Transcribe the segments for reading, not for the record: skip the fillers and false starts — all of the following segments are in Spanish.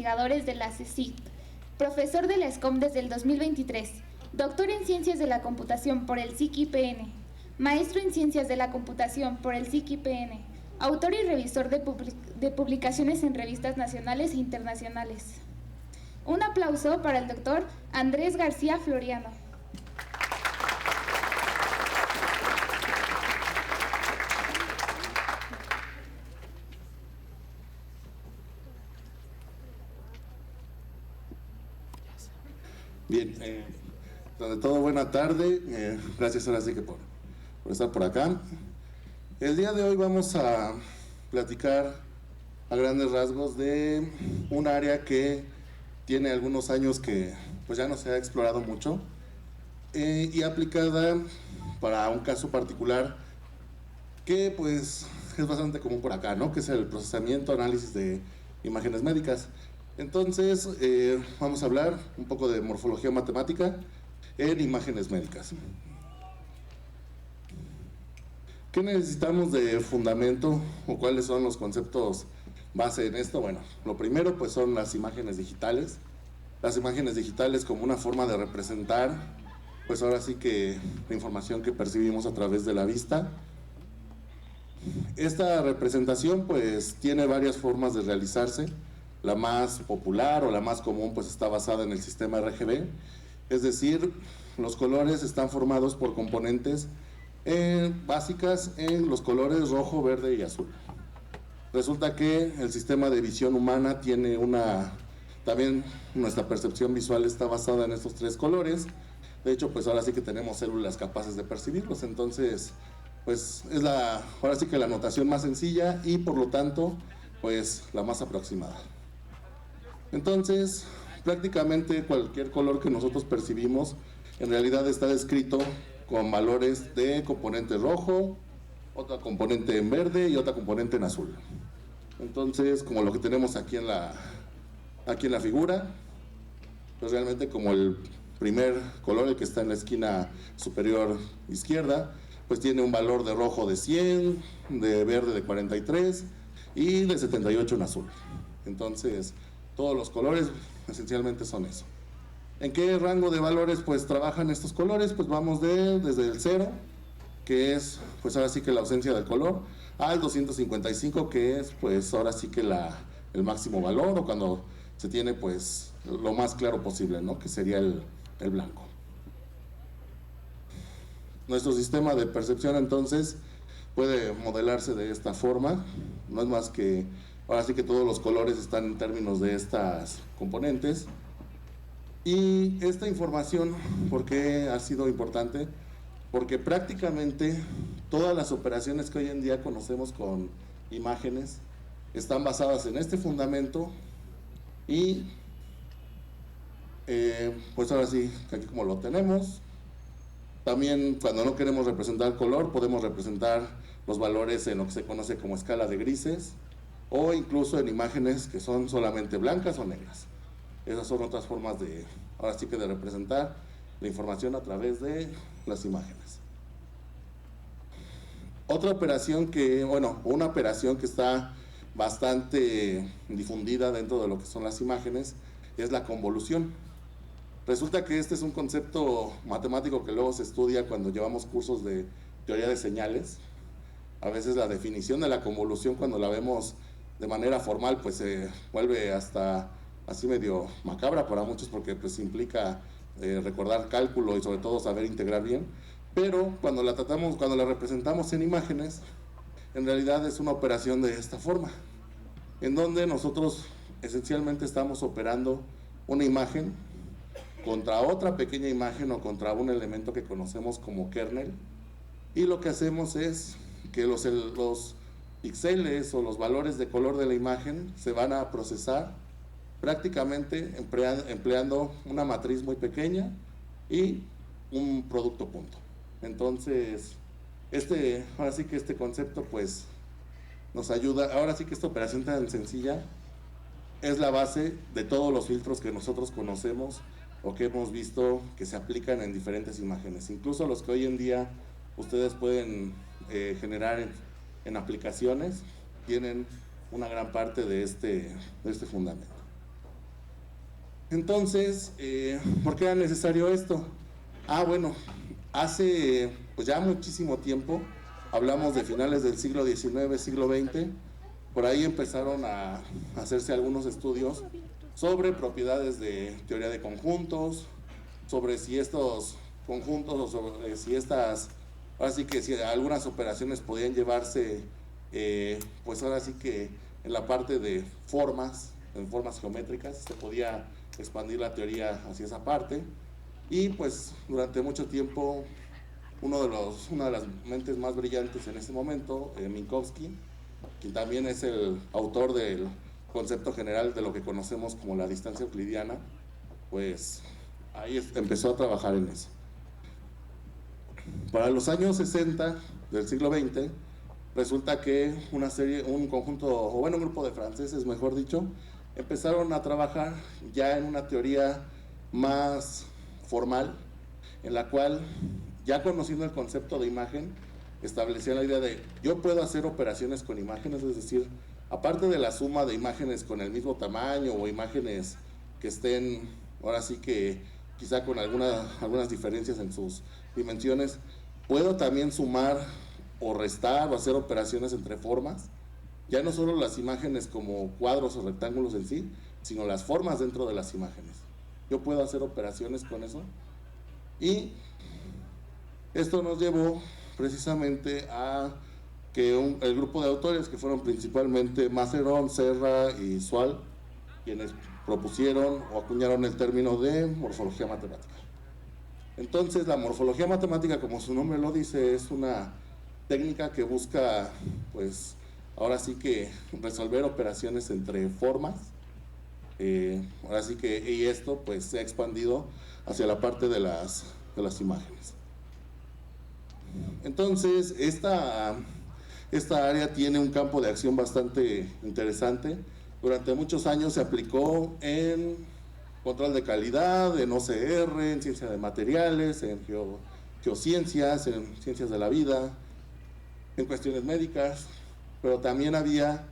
investigadores de la CSIC, profesor de la SCOM desde el 2023, doctor en Ciencias de la Computación por el SIC-IPN, maestro en Ciencias de la Computación por el SIC-IPN, autor y revisor de publicaciones en revistas nacionales e internacionales. Un aplauso para el doctor Andrés García Floriano. Bien, donde todo, buena tarde, gracias ahora sí que por estar por acá. El día de hoy vamos a platicar a grandes rasgos de un área que tiene algunos años que pues ya no se ha explorado mucho y aplicada para un caso particular que pues es bastante común por acá, ¿no? Que es el procesamiento, análisis de imágenes médicas. Entonces, vamos a hablar un poco de morfología matemática en imágenes médicas. ¿Qué necesitamos de fundamento o cuáles son los conceptos base en esto? Bueno, lo primero pues son las imágenes digitales. Las imágenes digitales como una forma de representar, pues ahora sí que la información que percibimos a través de la vista. Esta representación pues tiene varias formas de realizarse. La más popular o la más común pues está basada en el sistema RGB, es decir, los colores están formados por componentes básicas en los colores rojo, verde y azul. Resulta que el sistema de visión humana tiene también nuestra percepción visual está basada en estos tres colores. De hecho, pues ahora sí que tenemos células capaces de percibirlos, entonces pues es ahora sí que la notación más sencilla y por lo tanto pues la más aproximada. Entonces, prácticamente cualquier color que nosotros percibimos en realidad está descrito con valores de componente rojo, otra componente en verde y otra componente en azul. Entonces, como lo que tenemos aquí en la figura, pues realmente como el primer color, el que está en la esquina superior izquierda, pues tiene un valor de rojo de 100, de verde de 43 y de 78 en azul. Entonces, todos los colores esencialmente son eso. ¿En qué rango de valores pues trabajan estos colores? Pues vamos desde el 0, que es pues ahora sí que la ausencia del color, al 255, que es pues ahora sí que el máximo valor, o cuando se tiene pues lo más claro posible, ¿no? Que sería el blanco. Nuestro sistema de percepción entonces puede modelarse de esta forma, no es más que ahora sí que todos los colores están en términos de estas componentes. Y esta información, ¿por qué ha sido importante? Porque prácticamente todas las operaciones que hoy en día conocemos con imágenes están basadas en este fundamento y pues ahora sí, aquí como lo tenemos. También cuando no queremos representar color, podemos representar los valores en lo que se conoce como escala de grises, o incluso en imágenes que son solamente blancas o negras. Esas son otras formas ahora sí que de representar la información a través de las imágenes. Otra operación una operación que está bastante difundida dentro de lo que son las imágenes es la convolución. Resulta que este es un concepto matemático que luego se estudia cuando llevamos cursos de teoría de señales. A veces la definición de la convolución, cuando la vemos de manera formal, pues se vuelve hasta así medio macabra para muchos, porque pues implica recordar cálculo y sobre todo saber integrar bien. Pero cuando la representamos en imágenes, en realidad es una operación de esta forma, en donde nosotros esencialmente estamos operando una imagen contra otra pequeña imagen o contra un elemento que conocemos como kernel, y lo que hacemos es que los píxeles o los valores de color de la imagen se van a procesar prácticamente empleando una matriz muy pequeña y un producto punto. Entonces, ahora sí que este concepto pues nos ayuda. Ahora sí que esta operación tan sencilla es la base de todos los filtros que nosotros conocemos o que hemos visto que se aplican en diferentes imágenes, incluso los que hoy en día ustedes pueden generar en aplicaciones, tienen una gran parte de este fundamento. Entonces, ¿por qué era necesario esto? Bueno, hace pues ya muchísimo tiempo, hablamos de finales del siglo XIX, siglo XX, por ahí empezaron a hacerse algunos estudios sobre propiedades de teoría de conjuntos, sobre si estos conjuntos o sobre si estas, ahora sí que si algunas operaciones podían llevarse, pues ahora sí que en la parte de formas, en formas geométricas, se podía expandir la teoría hacia esa parte. Y pues durante mucho tiempo una de las mentes más brillantes en ese momento, Minkowski, quien también es el autor del concepto general de lo que conocemos como la distancia euclidiana, pues ahí empezó a trabajar en eso. Para los años 60 del siglo XX, resulta que un conjunto, o bueno, un grupo de franceses, mejor dicho, empezaron a trabajar ya en una teoría más formal, en la cual, ya conociendo el concepto de imagen, establecían la idea de yo puedo hacer operaciones con imágenes, es decir, aparte de la suma de imágenes con el mismo tamaño o imágenes que estén, ahora sí que quizá con algunas diferencias en sus dimensiones, puedo también sumar o restar o hacer operaciones entre formas, ya no solo las imágenes como cuadros o rectángulos en sí, sino las formas dentro de las imágenes. Yo puedo hacer operaciones con eso. Y esto nos llevó precisamente a que el grupo de autores, que fueron principalmente Maceron, Serra y Sual, quienes propusieron o acuñaron el término de morfología matemática. Entonces, la morfología matemática, como su nombre lo dice, es una técnica que busca, pues, ahora sí que resolver operaciones entre formas. Ahora sí que, y esto pues se ha expandido hacia la parte de las imágenes. Entonces, esta área tiene un campo de acción bastante interesante. Durante muchos años se aplicó en control de calidad, en OCR, en ciencia de materiales, en geociencias, en ciencias de la vida, en cuestiones médicas, pero también había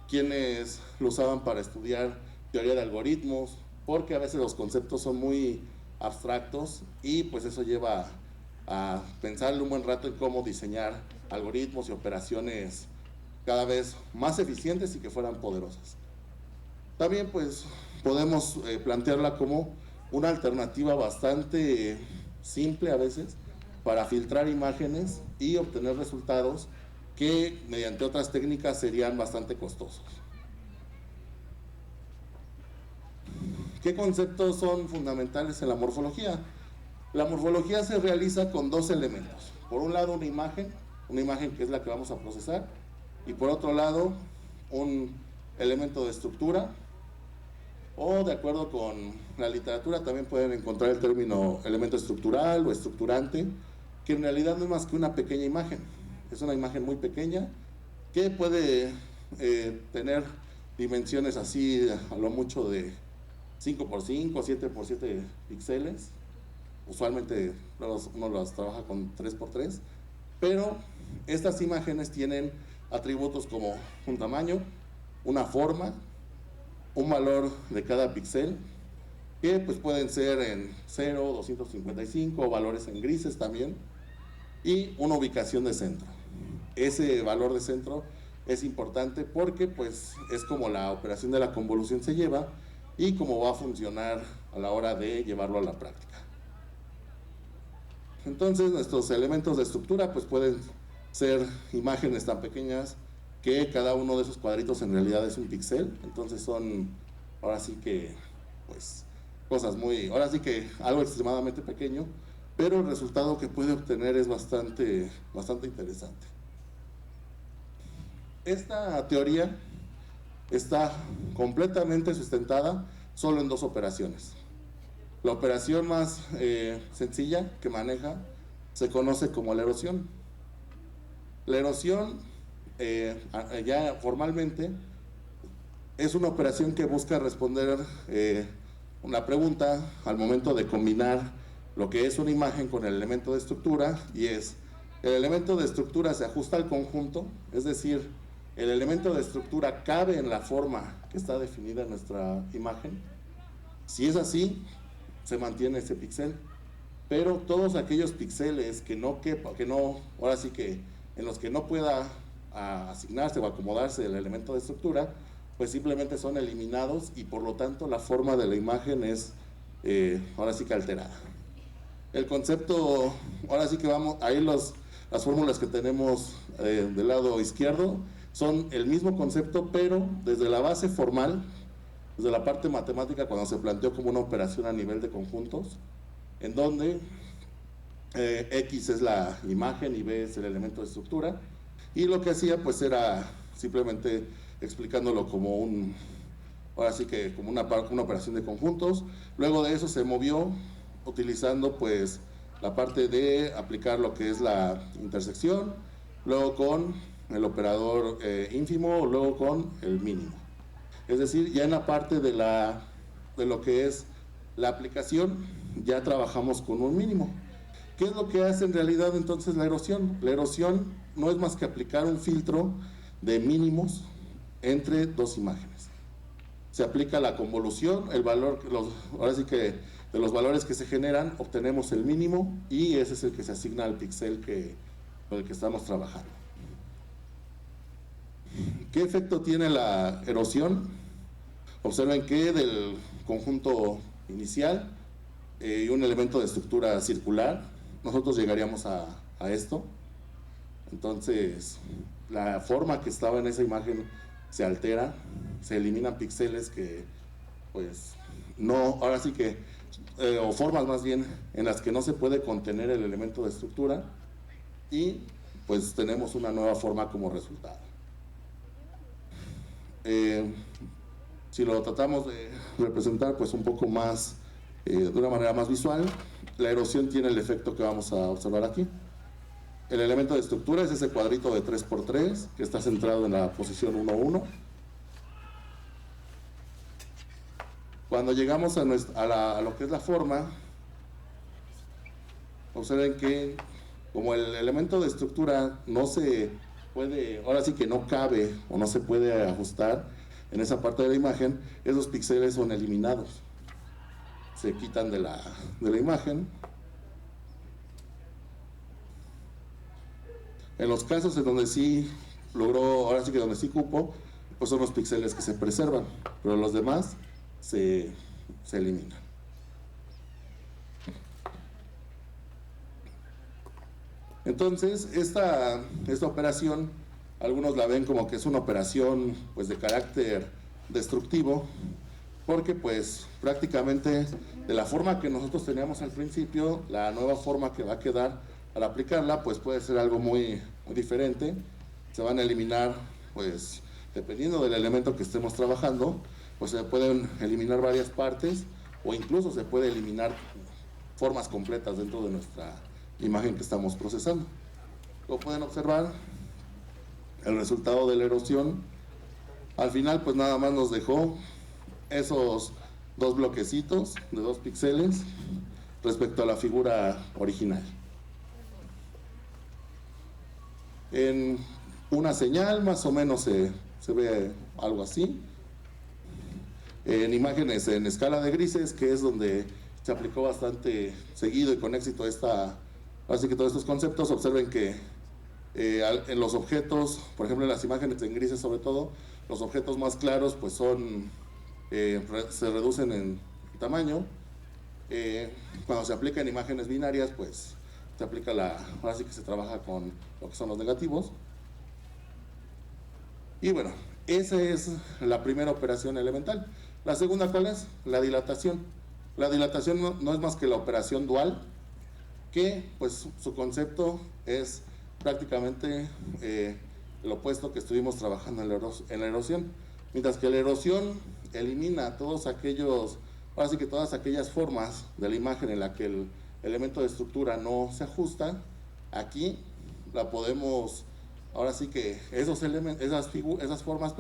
quienes lo usaban para estudiar teoría de algoritmos, porque a veces los conceptos son muy abstractos y pues eso lleva a pensarle un buen rato en cómo diseñar algoritmos y operaciones cada vez más eficientes y que fueran poderosas. También pues podemos plantearla como una alternativa bastante simple a veces para filtrar imágenes y obtener resultados que mediante otras técnicas serían bastante costosos. ¿Qué conceptos son fundamentales en la morfología? La morfología se realiza con dos elementos. Por un lado una imagen que es la que vamos a procesar, y por otro lado un elemento de estructura, o de acuerdo con la literatura también pueden encontrar el término elemento estructural o estructurante, que en realidad no es más que una pequeña imagen. Es una imagen muy pequeña que puede tener dimensiones así a lo mucho de 5x5, 7x7 píxeles. Usualmente uno las trabaja con 3x3, pero estas imágenes tienen atributos como un tamaño, una forma, un valor de cada píxel, que pues pueden ser en 0, 255, o valores en grises también, y una ubicación de centro. Ese valor de centro es importante porque pues es como la operación de la convolución se lleva y cómo va a funcionar a la hora de llevarlo a la práctica. Entonces nuestros elementos de estructura pues pueden ser imágenes tan pequeñas que cada uno de esos cuadritos en realidad es un píxel. Entonces son ahora sí que pues cosas ahora sí que algo extremadamente pequeño, pero el resultado que puede obtener es bastante interesante. Esta teoría está completamente sustentada solo en dos operaciones. La operación más sencilla que maneja se conoce como la erosión. La erosión, ya formalmente, es una operación que busca responder una pregunta al momento de combinar lo que es una imagen con el elemento de estructura, y es, el elemento de estructura se ajusta al conjunto, es decir, el elemento de estructura cabe en la forma que está definida en nuestra imagen, Si es así, se mantiene ese píxel, pero todos aquellos píxeles que no quepa, ahora sí que en los que no pueda asignarse o acomodarse el elemento de estructura, pues simplemente son eliminados y por lo tanto la forma de la imagen es ahora sí que alterada. El concepto, ahora sí que vamos, ahí las fórmulas que tenemos del lado izquierdo son el mismo concepto, pero desde la base formal, desde la parte matemática, cuando se planteó como una operación a nivel de conjuntos, en donde X es la imagen y B es el elemento de estructura, y lo que hacía pues era simplemente explicándolo como ahora sí que como una operación de conjuntos. Luego de eso se movió utilizando pues la parte de aplicar lo que es la intersección, luego con el operador ínfimo, luego con el mínimo. Es decir, ya en la parte de lo que es la aplicación, ya trabajamos con un mínimo. ¿Qué es lo que hace en realidad entonces la erosión? La erosión no es más que aplicar un filtro de mínimos entre dos imágenes. Se aplica la convolución, el valor, ahora sí que de los valores que se generan obtenemos el mínimo y ese es el que se asigna al píxel con el que estamos trabajando. ¿Qué efecto tiene la erosión? Observen que del conjunto inicial y un elemento de estructura circular, nosotros llegaríamos a esto. Entonces, la forma que estaba en esa imagen se altera, se eliminan píxeles que, pues, no, ahora sí que, o formas más bien, en las que no se puede contener el elemento de estructura y, pues, tenemos una nueva forma como resultado. Si lo tratamos de representar, pues, un poco más, de una manera más visual, la erosión tiene el efecto que vamos a observar aquí. El elemento de estructura es ese cuadrito de 3×3 que está centrado en la posición 1,1. Cuando llegamos a lo que es la forma, observen que como el elemento de estructura no se puede, ahora sí que no cabe o no se puede ajustar en esa parte de la imagen, esos píxeles son eliminados, se quitan de la imagen. En los casos en donde sí logró, ahora sí que donde sí cupo, pues son los píxeles que se preservan, pero los demás se eliminan. Entonces, esta operación, algunos la ven como que es una operación pues de carácter destructivo, porque pues prácticamente de la forma que nosotros teníamos al principio, la nueva forma que va a quedar al aplicarla pues puede ser algo muy diferente. Se van a eliminar, pues dependiendo del elemento que estemos trabajando, pues se pueden eliminar varias partes o incluso se puede eliminar formas completas dentro de nuestra imagen que estamos procesando. Como pueden observar, el resultado de la erosión al final pues nada más nos dejó esos dos bloquecitos de 2 píxeles respecto a la figura original. En una señal más o menos se ve algo así. En imágenes en escala de grises, que es donde se aplicó bastante seguido y con éxito así que todos estos conceptos, observen que en los objetos, por ejemplo en las imágenes en grises sobre todo, los objetos más claros pues se reducen en tamaño. Cuando se aplica en imágenes binarias pues se aplica ahora sí que se trabaja con lo que son los negativos. Y bueno, esa es la primera operación elemental. La segunda, ¿cuál es? La dilatación. La dilatación no es más que la operación dual, que pues su concepto es prácticamente el opuesto que estuvimos trabajando en la erosión. Mientras que la erosión elimina todos aquellos, ahora sí que todas aquellas formas de la imagen en la que el elemento de estructura no se ajusta, aquí la podemos, ahora sí que esas formas,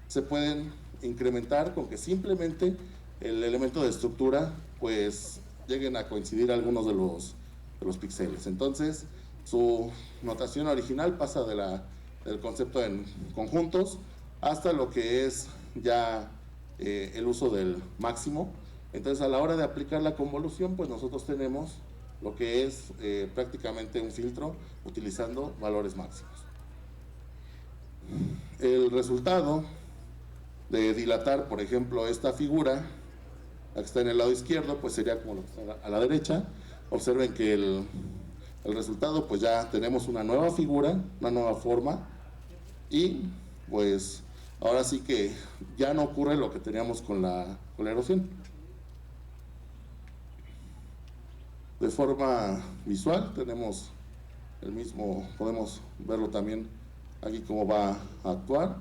se pueden incrementar con que simplemente el elemento de estructura pues lleguen a coincidir algunos de los píxeles. Entonces su notación original pasa del concepto en conjuntos hasta lo que es ya el uso del máximo, Entonces a la hora de aplicar la convolución, pues nosotros tenemos lo que es prácticamente un filtro utilizando valores máximos. El resultado de dilatar, por ejemplo, esta figura, la que está en el lado izquierdo, pues sería como lo que está a la derecha. Observen que el resultado, pues ya tenemos una nueva figura, una nueva forma, y pues ahora sí que ya no ocurre lo que teníamos con la erosión. De forma visual tenemos el mismo, podemos verlo también aquí cómo va a actuar.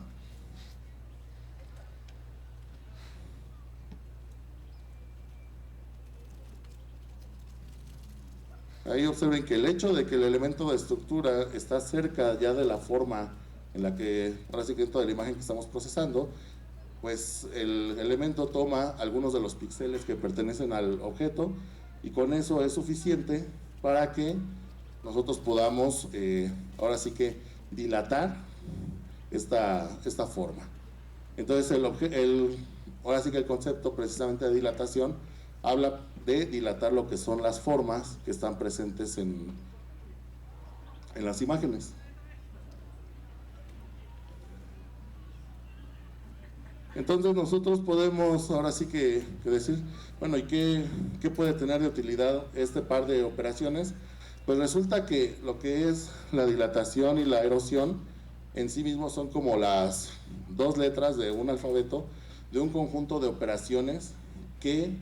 Ahí observen que el hecho de que el elemento de estructura está cerca ya de la forma en la que, ahora sí que toda la imagen que estamos procesando, pues el elemento toma algunos de los píxeles que pertenecen al objeto y con eso es suficiente para que nosotros podamos ahora sí que dilatar esta forma. Entonces ahora sí que el concepto precisamente de dilatación habla de dilatar lo que son las formas que están presentes en las imágenes. Entonces nosotros podemos ahora sí que decir, bueno, ¿y qué puede tener de utilidad este par de operaciones? Pues resulta que lo que es la dilatación y la erosión en sí mismos son como las dos letras de un alfabeto de un conjunto de operaciones que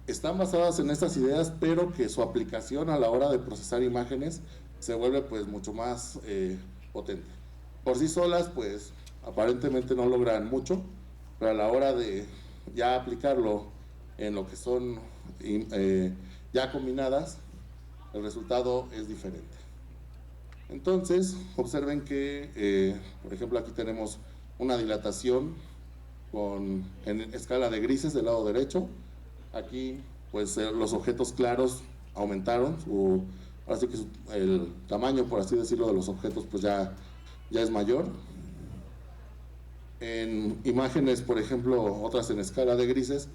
están basadas en estas ideas, pero que su aplicación a la hora de procesar imágenes se vuelve pues mucho más potente. Por sí solas pues aparentemente no logran mucho, pero a la hora de ya aplicarlo en lo que son ya combinadas, el resultado es diferente. Entonces, observen que, por ejemplo, aquí tenemos una dilatación en escala de grises del lado derecho. Aquí, pues, los objetos claros aumentaron, así que el tamaño, por así decirlo, de los objetos, pues ya es mayor. En imágenes, por ejemplo, otras en escala de grises,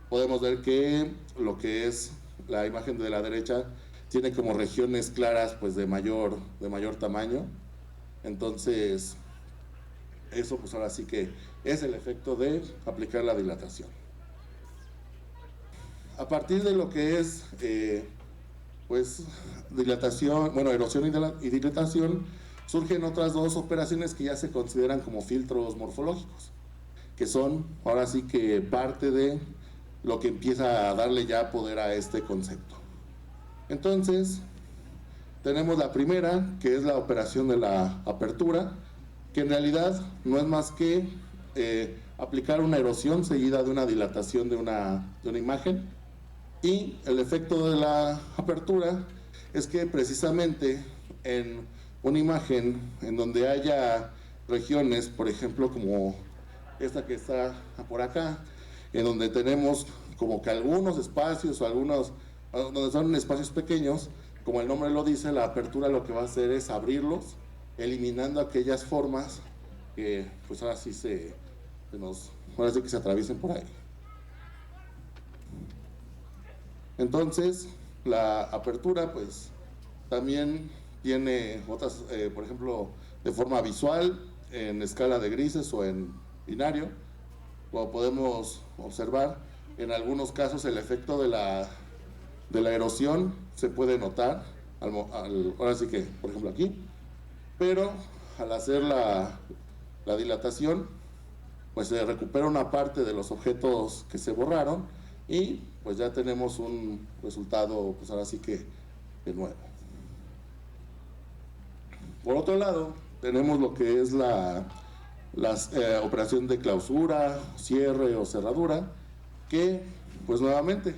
podemos ver que lo que es la imagen de la derecha tiene como regiones claras pues de mayor tamaño. Entonces eso pues ahora sí que es el efecto de aplicar la dilatación. A partir de lo que es pues dilatación, bueno, erosión y dilatación, surgen otras dos operaciones que ya se consideran como filtros morfológicos, que son ahora sí que parte de lo que empieza a darle ya poder a este concepto. Entonces, tenemos la primera, que es la operación de la apertura, que en realidad no es más que aplicar una erosión seguida de una dilatación de una imagen, y el efecto de la apertura es que precisamente en una imagen en donde haya regiones, por ejemplo, como esta que está por acá, en donde tenemos como que algunos espacios o algunos, donde son espacios pequeños, como el nombre lo dice, la apertura lo que va a hacer es abrirlos, eliminando aquellas formas que pues ahora sí ahora sí que se atraviesen por ahí. Entonces, la apertura pues también tiene otras, por ejemplo, de forma visual, en escala de grises o en binario. Como podemos observar, en algunos casos el efecto de la erosión se puede notar, ahora sí que, por ejemplo aquí, pero al hacer la dilatación, pues se recupera una parte de los objetos que se borraron y pues ya tenemos un resultado, pues ahora sí que de nuevo. Por otro lado, tenemos lo que es la operación de clausura, cierre o cerradura, que pues nuevamente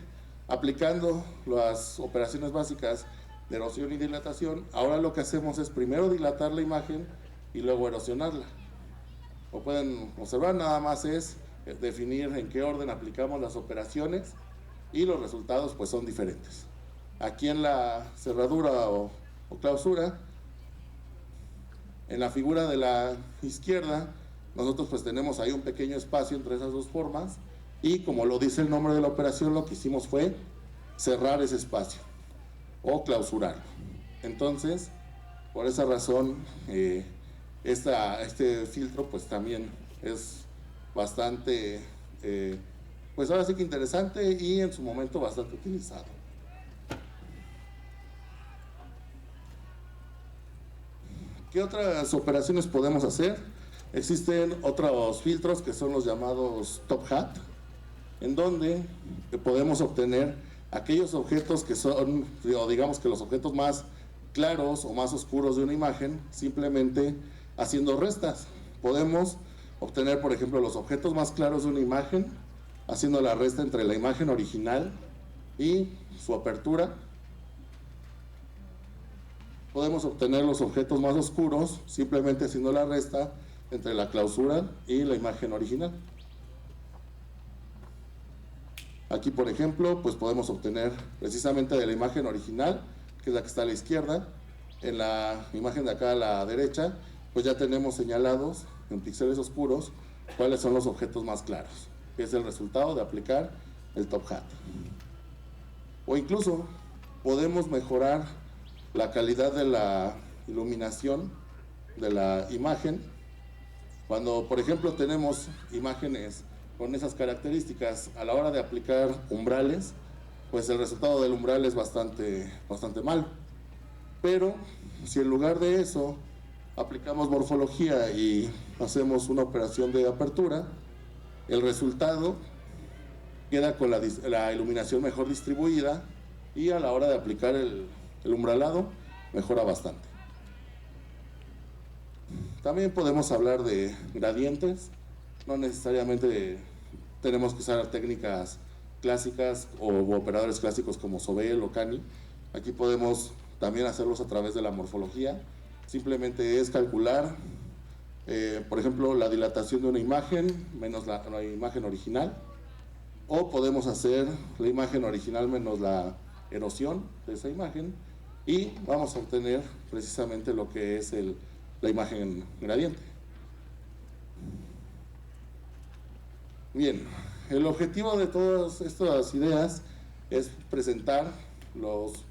aplicando las operaciones básicas de erosión y dilatación, ahora lo que hacemos es primero dilatar la imagen y luego erosionarla. Como pueden observar, nada más es definir en qué orden aplicamos las operaciones y los resultados pues son diferentes. Aquí en la cerradura o clausura, en la figura de la izquierda, nosotros pues tenemos ahí un pequeño espacio entre esas dos formas y como lo dice el nombre de la operación, lo que hicimos fue cerrar ese espacio o clausurarlo. Entonces, por esa razón, este filtro pues también es bastante, pues ahora sí que interesante y en su momento bastante utilizado. ¿Qué otras operaciones podemos hacer? Existen otros filtros que son los llamados top hat, en donde podemos obtener aquellos objetos que son, digamos que los objetos más claros o más oscuros de una imagen, simplemente haciendo restas. Podemos obtener, por ejemplo, los objetos más claros de una imagen, haciendo la resta entre la imagen original y su apertura. Podemos obtener los objetos más oscuros, simplemente haciendo la resta entre la clausura y la imagen original. Aquí, por ejemplo, pues podemos obtener precisamente de la imagen original, que es la que está a la izquierda. En la imagen de acá a la derecha, pues ya tenemos señalados en píxeles oscuros cuáles son los objetos más claros, que es el resultado de aplicar el top hat. O incluso podemos mejorar la calidad de la iluminación de la imagen. Cuando, por ejemplo, tenemos imágenes con esas características, a la hora de aplicar umbrales, pues el resultado del umbral es bastante malo. Pero si en lugar de eso aplicamos morfología y hacemos una operación de apertura, el resultado queda con la iluminación mejor distribuida y a la hora de aplicar el umbralado mejora bastante. También podemos hablar de gradientes. No necesariamente tenemos que usar técnicas clásicas o operadores clásicos como Sobel o Cani. Aquí podemos también hacerlos a través de la morfología. Simplemente es calcular, por ejemplo, la dilatación de una imagen menos la imagen original, o podemos hacer la imagen original menos la erosión de esa imagen y vamos a obtener precisamente lo que es la imagen gradiente. Bien, el objetivo de todas estas ideas es presentar los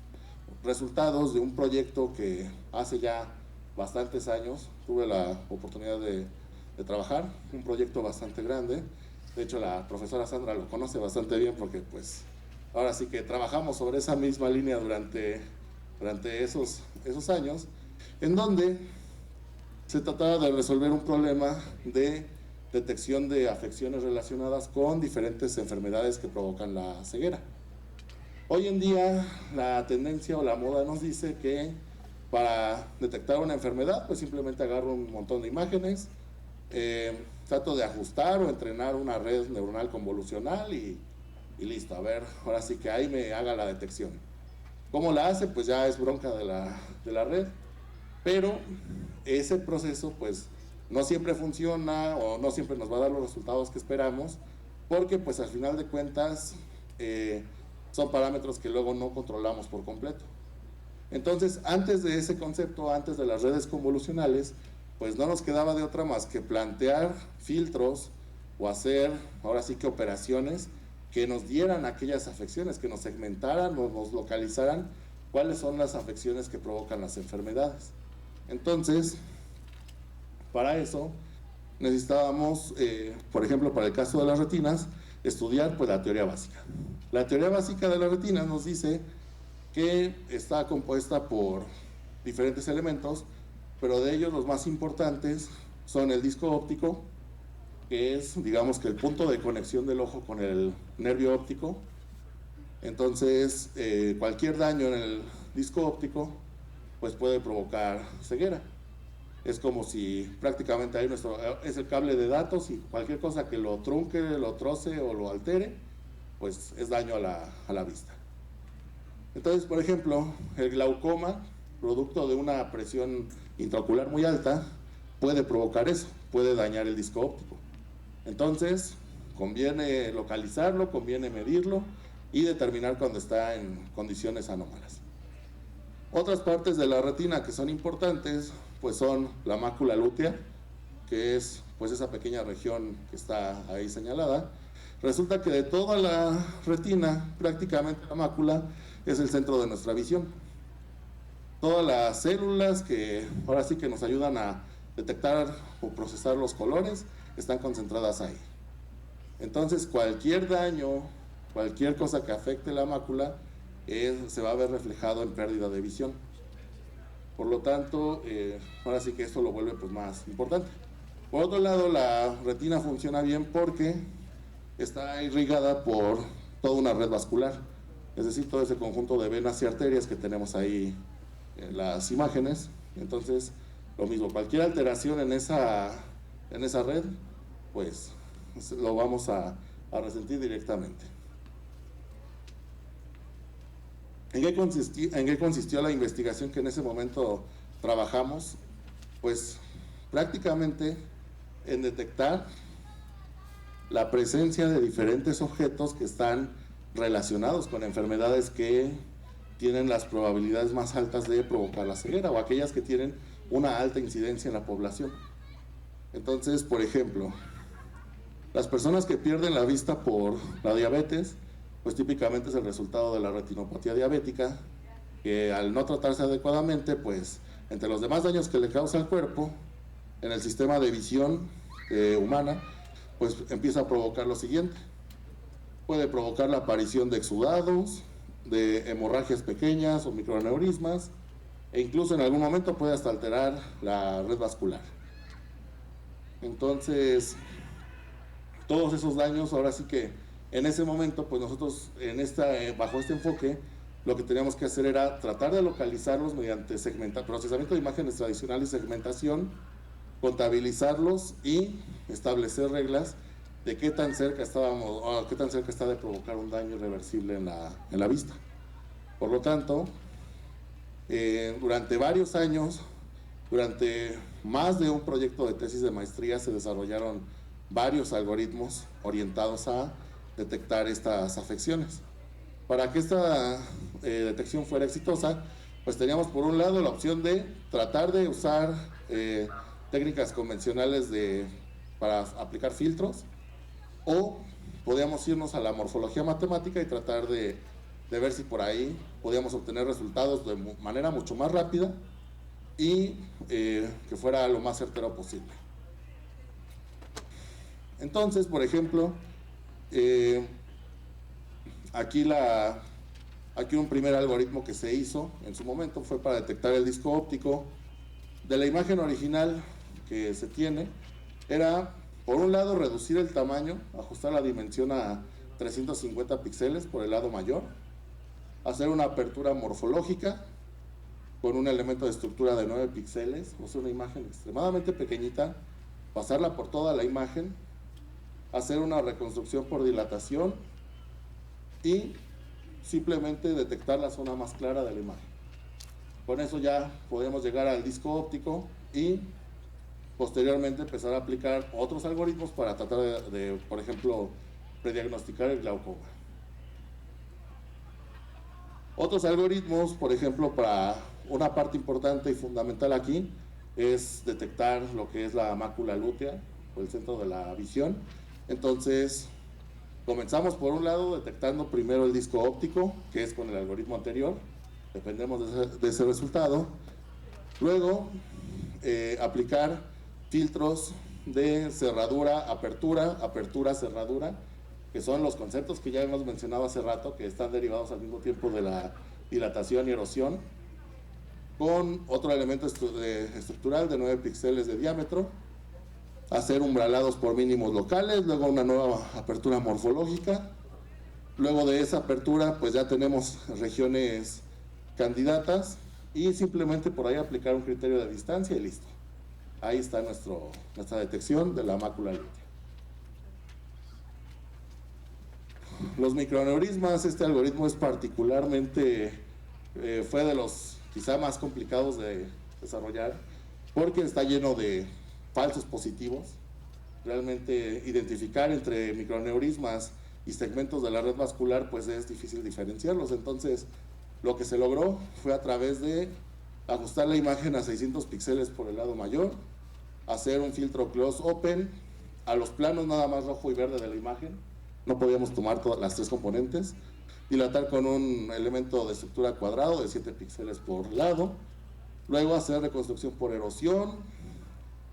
resultados de un proyecto que hace ya bastantes años tuve la oportunidad de trabajar, un proyecto bastante grande. De hecho, la profesora Sandra lo conoce bastante bien porque pues ahora sí que trabajamos sobre esa misma línea durante esos años, en donde se trataba de resolver un problema de detección de afecciones relacionadas con diferentes enfermedades que provocan la ceguera. Hoy en día la tendencia o la moda nos dice que para detectar una enfermedad pues simplemente agarro un montón de imágenes, trato de ajustar o entrenar una red neuronal convolucional y listo, a ver, ahora sí que ahí me haga la detección. ¿Cómo la hace? Pues ya es bronca de la red, pero ese proceso pues no siempre funciona o no siempre nos va a dar los resultados que esperamos, porque pues al final de cuentas son parámetros que luego no controlamos por completo. Entonces, antes de ese concepto, antes de las redes convolucionales, pues no nos quedaba de otra más que plantear filtros o hacer ahora sí que operaciones que nos dieran aquellas afecciones, que nos segmentaran o nos localizaran cuáles son las afecciones que provocan las enfermedades. Entonces, para eso necesitábamos, por ejemplo, para el caso de las retinas, estudiar pues la teoría básica. La teoría básica de la retina nos dice que está compuesta por diferentes elementos, pero de ellos los más importantes son el disco óptico, que es, digamos que el punto de conexión del ojo con el nervio óptico. Entonces, cualquier daño en el disco óptico, pues puede provocar ceguera. Es como si prácticamente ahí es el cable de datos y cualquier cosa que lo trunque, lo troce o lo altere, pues es daño a la vista. Entonces, por ejemplo, el glaucoma, producto de una presión intraocular muy alta, puede provocar eso, puede dañar el disco óptico. Entonces, conviene localizarlo, conviene medirlo y determinar cuando está en condiciones anómalas. Otras partes de la retina que son importantes, pues son la mácula lútea, que es pues esa pequeña región que está ahí señalada, Resulta que de toda la retina, prácticamente la mácula es el centro de nuestra visión. Todas las células que ahora sí que nos ayudan a detectar o procesar los colores están concentradas ahí. Entonces cualquier daño, cualquier cosa que afecte la mácula se va a ver reflejado en pérdida de visión. Por lo tanto, ahora sí que esto lo vuelve pues más importante. Por otro lado, la retina funciona bien porque está irrigada por toda una red vascular, es decir, todo ese conjunto de venas y arterias que tenemos ahí en las imágenes. Entonces, lo mismo, cualquier alteración en esa red, pues lo vamos a resentir directamente. ¿En qué consistió la investigación que en ese momento trabajamos? Pues prácticamente en detectar la presencia de diferentes objetos que están relacionados con enfermedades que tienen las probabilidades más altas de provocar la ceguera o aquellas que tienen una alta incidencia en la población. Entonces, por ejemplo, las personas que pierden la vista por la diabetes, pues típicamente es el resultado de la retinopatía diabética, que al no tratarse adecuadamente, pues entre los demás daños que le causa al cuerpo, en el sistema de visión humana, pues empieza a provocar lo siguiente. Puede provocar la aparición de exudados, de hemorragias pequeñas o microaneurismas, e incluso en algún momento puede hasta alterar la red vascular. Entonces, todos esos daños, ahora sí que en ese momento, pues nosotros bajo este enfoque, lo que teníamos que hacer era tratar de localizarlos mediante procesamiento de imágenes tradicional y segmentación, contabilizarlos y establecer reglas de qué tan cerca estábamos, o qué tan cerca está de provocar un daño irreversible en la vista. Por lo tanto, durante varios años, durante más de un proyecto de tesis de maestría, se desarrollaron varios algoritmos orientados a detectar estas afecciones. Para que esta detección fuera exitosa, pues teníamos por un lado la opción de tratar de usar técnicas convencionales para aplicar filtros, o podíamos irnos a la morfología matemática y tratar de ver si por ahí podíamos obtener resultados de manera mucho más rápida y que fuera lo más certero posible. Entonces, por ejemplo, aquí un primer algoritmo que se hizo en su momento fue para detectar el disco óptico. De la imagen original que se tiene, era por un lado reducir el tamaño, ajustar la dimensión a 350 píxeles por el lado mayor, hacer una apertura morfológica con un elemento de estructura de 9 píxeles, o sea, una imagen extremadamente pequeñita, pasarla por toda la imagen, hacer una reconstrucción por dilatación y simplemente detectar la zona más clara de la imagen. Con eso ya podemos llegar al disco óptico y posteriormente empezar a aplicar otros algoritmos para tratar de, por ejemplo, prediagnosticar el glaucoma. Otros algoritmos, por ejemplo, para una parte importante y fundamental aquí, es detectar lo que es la mácula lútea o el centro de la visión. Entonces, comenzamos por un lado detectando primero el disco óptico, que es con el algoritmo anterior, dependemos de ese resultado. Luego, aplicar filtros de cerradura, apertura, cerradura, que son los conceptos que ya hemos mencionado hace rato, que están derivados al mismo tiempo de la dilatación y erosión, con otro elemento estructural de 9 píxeles de diámetro, hacer umbralados por mínimos locales, luego una nueva apertura morfológica. Luego de esa apertura, pues ya tenemos regiones candidatas y simplemente por ahí aplicar un criterio de distancia y listo. Ahí está nuestra detección de la mácula lútea. Los microaneurismas, este algoritmo es particularmente, fue de los quizá más complicados de desarrollar porque está lleno de falsos positivos. Realmente identificar entre microaneurismas y segmentos de la red vascular pues es difícil diferenciarlos. Entonces lo que se logró fue a través de ajustar la imagen a 600 píxeles por el lado mayor, hacer un filtro close open a los planos nada más rojo y verde de la imagen, no podíamos tomar todas las tres componentes. Dilatar con un elemento de estructura cuadrado de 7 píxeles por lado, luego hacer reconstrucción por erosión,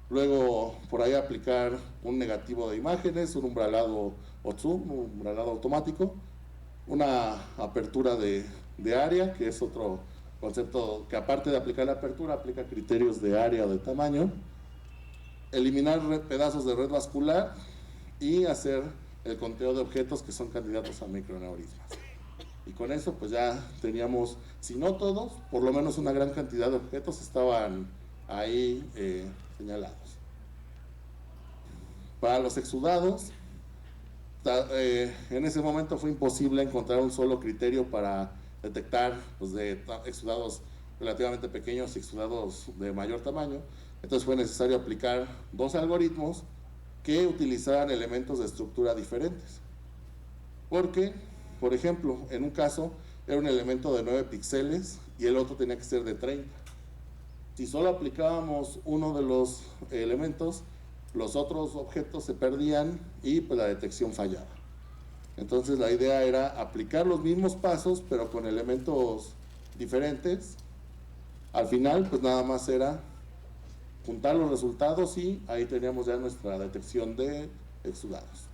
luego por ahí aplicar un negativo de imágenes, un umbralado o zoom, un umbralado automático, una apertura de área, que es otro concepto que aparte de aplicar la apertura, aplica criterios de área o de tamaño, eliminar pedazos de red vascular y hacer el conteo de objetos que son candidatos a microaneurismas. Y con eso pues ya teníamos, si no todos, por lo menos una gran cantidad de objetos estaban ahí señalados. Para los exudados, en ese momento fue imposible encontrar un solo criterio para detectar pues, de exudados relativamente pequeños y exudados de mayor tamaño. Entonces fue necesario aplicar dos algoritmos que utilizaran elementos de estructura diferentes. Porque, por ejemplo, en un caso era un elemento de 9 píxeles y el otro tenía que ser de 30. Si solo aplicábamos uno de los elementos, los otros objetos se perdían y pues la detección fallaba. Entonces la idea era aplicar los mismos pasos pero con elementos diferentes. Al final pues nada más era juntar los resultados y ahí teníamos ya nuestra detección de exudados.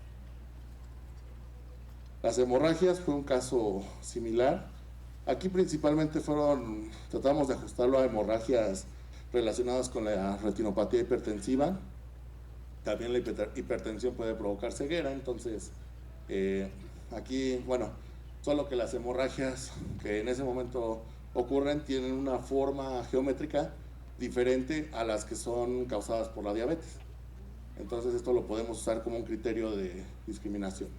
Las hemorragias fue un caso similar. Aquí principalmente tratamos de ajustarlo a hemorragias relacionadas con la retinopatía hipertensiva. También la hipertensión puede provocar ceguera, entonces aquí, bueno, solo que las hemorragias que en ese momento ocurren tienen una forma geométrica diferente a las que son causadas por la diabetes. Entonces esto lo podemos usar como un criterio de discriminación.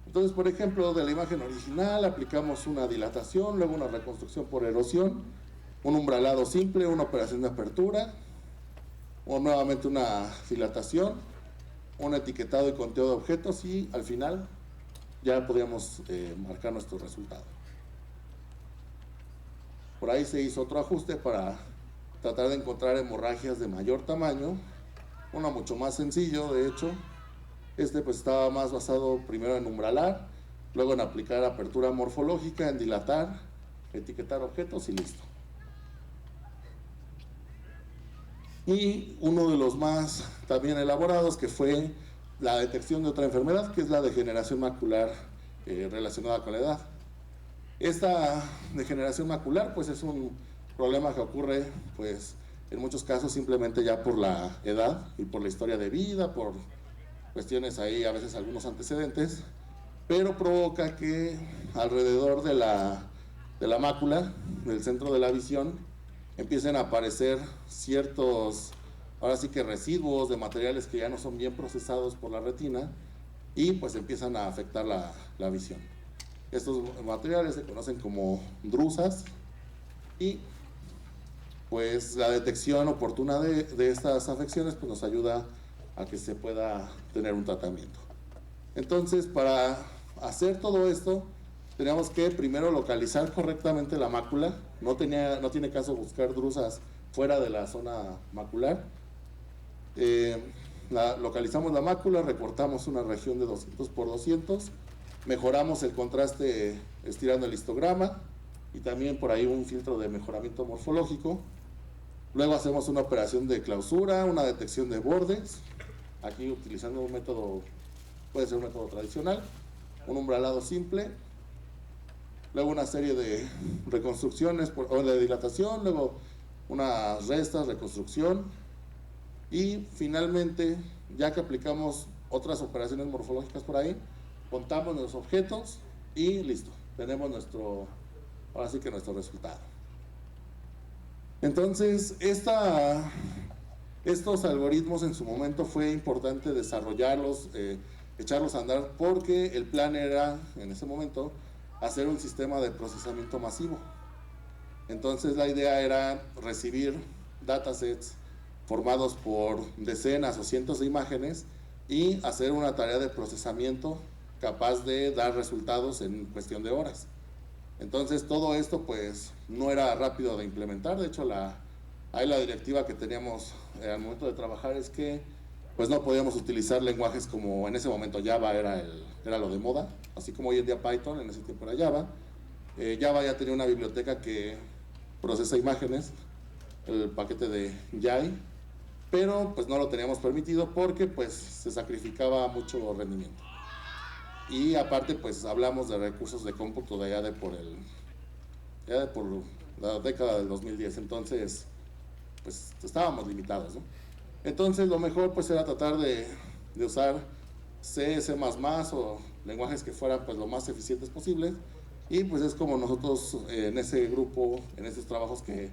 Entonces, por ejemplo, de la imagen original aplicamos una dilatación, luego una reconstrucción por erosión, un umbralado simple, una operación de apertura, o nuevamente una dilatación, un etiquetado y conteo de objetos y al final ya podíamos marcar nuestro resultado. Por ahí se hizo otro ajuste para tratar de encontrar hemorragias de mayor tamaño, uno mucho más sencillo, de hecho. Este pues estaba más basado primero en umbralar, luego en aplicar apertura morfológica, en dilatar, etiquetar objetos y listo. Y uno de los más también elaborados que fue la detección de otra enfermedad, que es la degeneración macular relacionada con la edad. Esta degeneración macular pues es un problema que ocurre pues en muchos casos simplemente ya por la edad y por la historia de vida, por cuestiones ahí, a veces algunos antecedentes, pero provoca que alrededor de la mácula, del centro de la visión, empiecen a aparecer ciertos, ahora sí que residuos de materiales que ya no son bien procesados por la retina y pues empiezan a afectar la visión. Estos materiales se conocen como drusas y pues la detección oportuna de estas afecciones pues nos ayuda a que se pueda tener un tratamiento. Entonces, para hacer todo esto, teníamos que primero localizar correctamente la mácula. No tiene caso buscar drusas fuera de la zona macular. Localizamos la mácula, recortamos una región de 200 por 200, mejoramos el contraste estirando el histograma y también por ahí un filtro de mejoramiento morfológico. Luego hacemos una operación de clausura, una detección de bordes, aquí utilizando un método, puede ser un método tradicional, un umbralado simple, luego una serie de reconstrucciones o de dilatación, luego unas restas, reconstrucción y finalmente, ya que aplicamos otras operaciones morfológicas por ahí, contamos los objetos y listo, tenemos ahora sí que nuestro resultado. Entonces, estos algoritmos en su momento fue importante desarrollarlos, echarlos a andar, porque el plan era, en ese momento, hacer un sistema de procesamiento masivo. Entonces la idea era recibir datasets formados por decenas o cientos de imágenes y hacer una tarea de procesamiento capaz de dar resultados en cuestión de horas. Entonces todo esto pues no era rápido de implementar, de hecho ahí la directiva que teníamos al momento de trabajar es que pues no podíamos utilizar lenguajes como en ese momento Java era lo de moda, así como hoy en día Python, en ese tiempo era Java. Java ya tenía una biblioteca que procesa imágenes, el paquete de Jai, pero pues no lo teníamos permitido porque pues se sacrificaba mucho rendimiento. Y aparte pues hablamos de recursos de cómputo de allá por la década del 2010, entonces pues estábamos limitados, ¿no? Entonces lo mejor pues era tratar de usar C, C++ o lenguajes que fueran pues lo más eficientes posibles, y pues es como nosotros en ese grupo, en esos trabajos que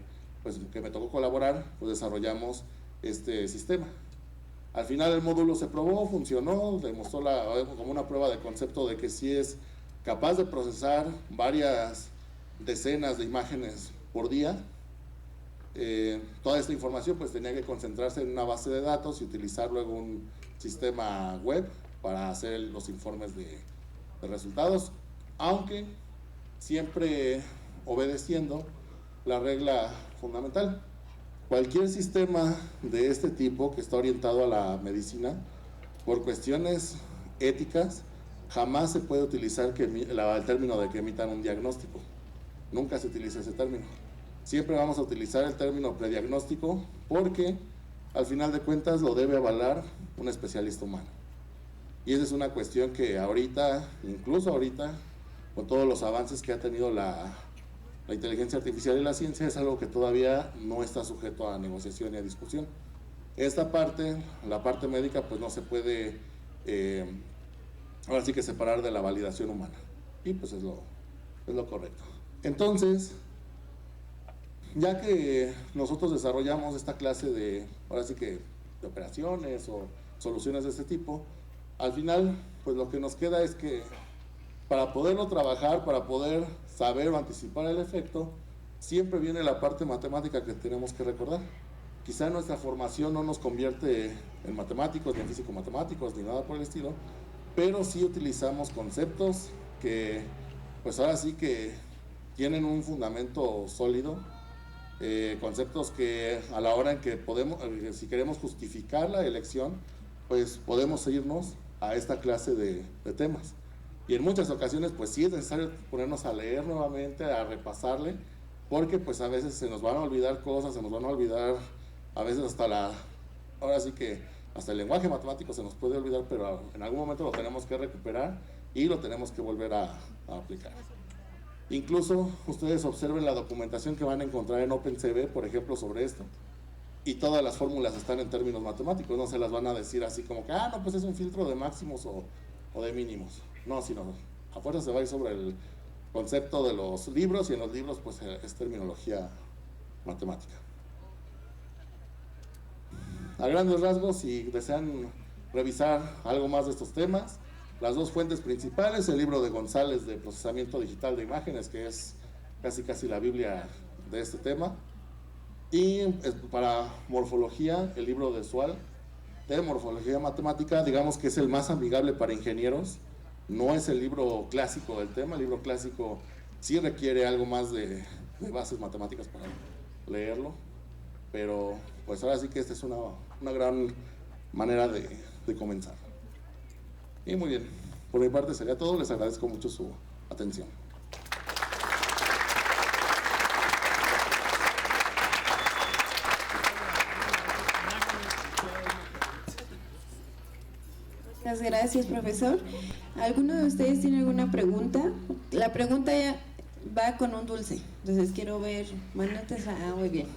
me tocó colaborar, pues desarrollamos este sistema. Al final el módulo se probó, funcionó, demostró como una prueba de concepto de que sí es capaz de procesar varias decenas de imágenes por día. Toda esta información pues tenía que concentrarse en una base de datos y utilizar luego un sistema web para hacer los informes de resultados, aunque siempre obedeciendo la regla fundamental. Cualquier sistema de este tipo que está orientado a la medicina, por cuestiones éticas, jamás se puede utilizar el término de que emitan un diagnóstico. Nunca se utiliza ese término. Siempre vamos a utilizar el término prediagnóstico porque al final de cuentas lo debe avalar un especialista humano. Y esa es una cuestión que ahorita, incluso ahorita, con todos los avances que ha tenido la inteligencia artificial y la ciencia, es algo que todavía no está sujeto a negociación y a discusión. Esta parte, la parte médica, pues no se puede ahora sí que separar de la validación humana, y pues es lo correcto. Entonces, ya que nosotros desarrollamos esta clase de, ahora sí que de operaciones o soluciones de este tipo, al final pues lo que nos queda es que para poderlo trabajar, para poder saber o anticipar el efecto, siempre viene la parte matemática que tenemos que recordar. Quizá nuestra formación no nos convierte en matemáticos, ni en físico-matemáticos, ni nada por el estilo, pero sí utilizamos conceptos que pues ahora sí que tienen un fundamento sólido, conceptos que a la hora en que si queremos justificar la elección, pues podemos irnos a esta clase de temas. Y en muchas ocasiones pues sí es necesario ponernos a leer nuevamente, a repasarle, porque pues a veces se nos van a olvidar cosas, se nos van a olvidar a veces ahora sí que hasta el lenguaje matemático se nos puede olvidar, pero en algún momento lo tenemos que recuperar y lo tenemos que volver a aplicar. Incluso ustedes observen la documentación que van a encontrar en OpenCV, por ejemplo, sobre esto, y todas las fórmulas están en términos matemáticos, no se las van a decir así como que, no, pues es un filtro de máximos o de mínimos. No, sino a fuerza se va a ir sobre el concepto de los libros, y en los libros pues es terminología matemática. A grandes rasgos, si desean revisar algo más de estos temas, las dos fuentes principales: el libro de González de procesamiento digital de imágenes, que es casi la Biblia de este tema, y para morfología, el libro de Sual de morfología matemática, digamos que es el más amigable para ingenieros. No es el libro clásico del tema. El libro clásico sí requiere algo más de bases matemáticas para leerlo, pero pues ahora sí que esta es una gran manera de comenzar. Y muy bien, por mi parte sería todo. Les agradezco mucho su atención. Muchas gracias, profesor. ¿Alguno de ustedes tiene alguna pregunta? La pregunta ya va con un dulce, entonces quiero ver. Muy bien.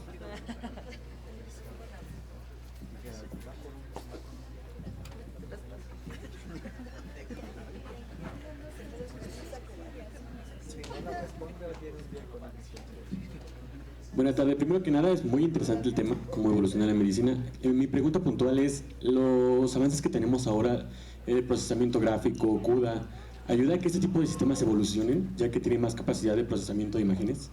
Buenas tardes. Primero que nada, es muy interesante el tema, cómo evoluciona la medicina. Mi pregunta puntual es: los avances que tenemos ahora en el procesamiento gráfico, CUDA, ¿ayuda a que este tipo de sistemas evolucionen, ya que tienen más capacidad de procesamiento de imágenes?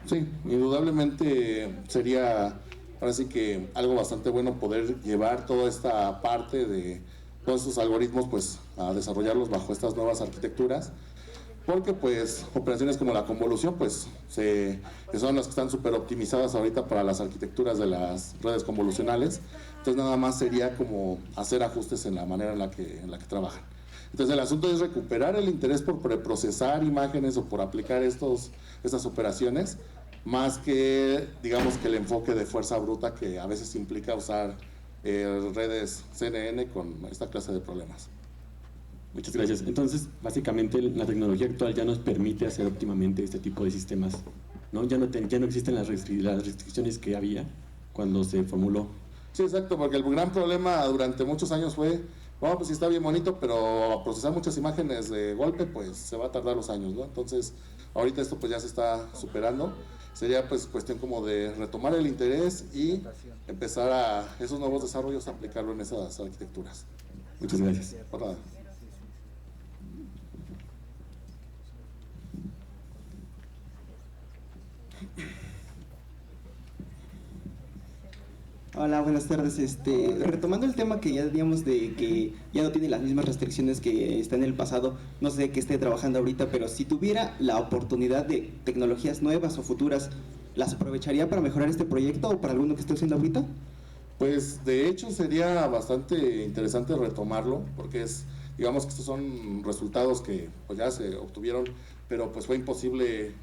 Sí, indudablemente sería ahora sí que algo bastante bueno poder llevar toda esta parte de todos estos algoritmos pues a desarrollarlos bajo estas nuevas arquitecturas. porque pues operaciones como la convolución pues que son las que están súper optimizadas ahorita para las arquitecturas de las redes convolucionales. Entonces nada más sería como hacer ajustes en la manera en la que trabajan. Entonces el asunto es recuperar el interés por preprocesar imágenes o por aplicar estas operaciones, más que digamos que el enfoque de fuerza bruta que a veces implica usar redes CNN con esta clase de problemas. Muchas gracias. Entonces, básicamente la tecnología actual ya nos permite hacer óptimamente este tipo de sistemas, ¿no? Ya no existen las restricciones que había cuando se formuló. Sí, exacto, porque el gran problema durante muchos años fue, bueno, pues sí está bien bonito, pero procesar muchas imágenes de golpe, pues se va a tardar los años, ¿no? Entonces, ahorita esto pues ya se está superando. Sería pues cuestión como de retomar el interés y empezar a esos nuevos desarrollos a aplicarlo en esas arquitecturas. Muchas gracias. Por nada. Hola, buenas tardes. Retomando el tema que ya digamos de que ya no tiene las mismas restricciones que está en el pasado, no sé qué esté trabajando ahorita, pero si tuviera la oportunidad de tecnologías nuevas o futuras, ¿las aprovecharía para mejorar este proyecto o para alguno que esté haciendo ahorita? Pues de hecho sería bastante interesante retomarlo, porque digamos que estos son resultados que pues ya se obtuvieron, pero pues fue imposible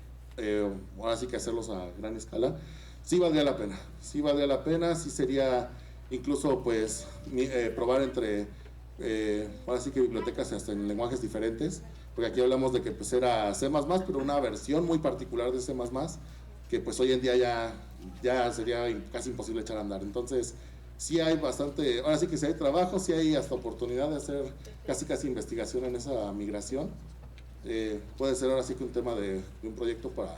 ahora sí que hacerlos a gran escala. Sí valdría la pena, sí sería incluso pues probar entre ahora sí que bibliotecas hasta en lenguajes diferentes, porque aquí hablamos de que pues era C++, pero una versión muy particular de C++, que pues hoy en día ya sería casi imposible echar a andar. Entonces sí hay bastante, ahora sí que sí hay trabajo, sí hay hasta oportunidad de hacer casi investigación en esa migración. Puede ser ahora sí que un tema de un proyecto para,